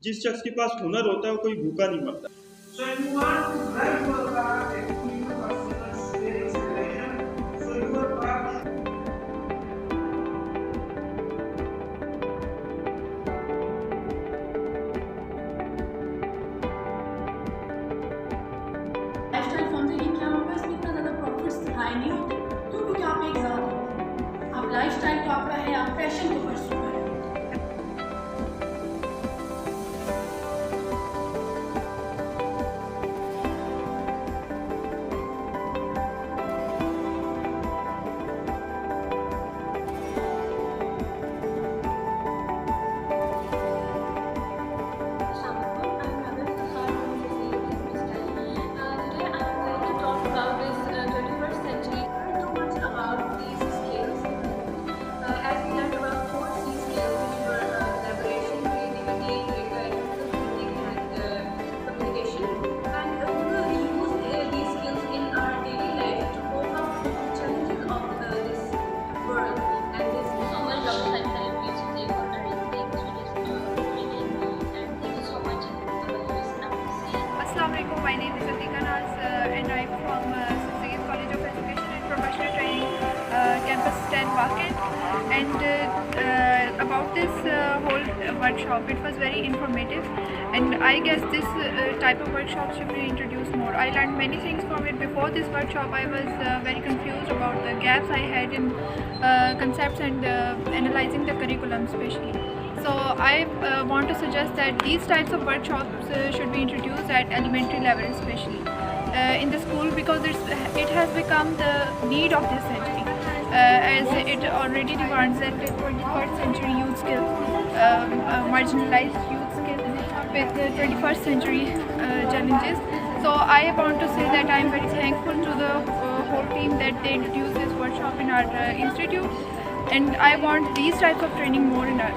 जिस शख्स के पास हुनर होता है वो कोई भूखा नहीं मरता। So if you want to drive your car and do your personal inspiration, so your car. Lifestyle form से क्या होगा, इसमें इतना ज़्यादा प्रॉफिट्स दिखाई नहीं होते क्यों, क्योंकि आप एक ज़्यादा हो, आप लाइफस्टाइल तो आपका है, आप फैशन को परस्यू करें। My name is and I'm from Syed College of Education and Professional Training, Campus 10 Pakistan. And about this whole workshop, it was very informative, and I guess this type of workshop should be introduced more. I learned many things from it. Before this workshop, I was very confused about the gaps I had in concepts and analyzing the curriculum especially. So I want to suggest that these types of workshops should be introduced at elementary level especially in the school, because it has become the need of this century, as it already demands that the 21st century youth skills, marginalized youth skills with the 21st century challenges. So I want to say that I am very thankful to the whole team that they introduced this workshop in our institute, and I want these types of training more in our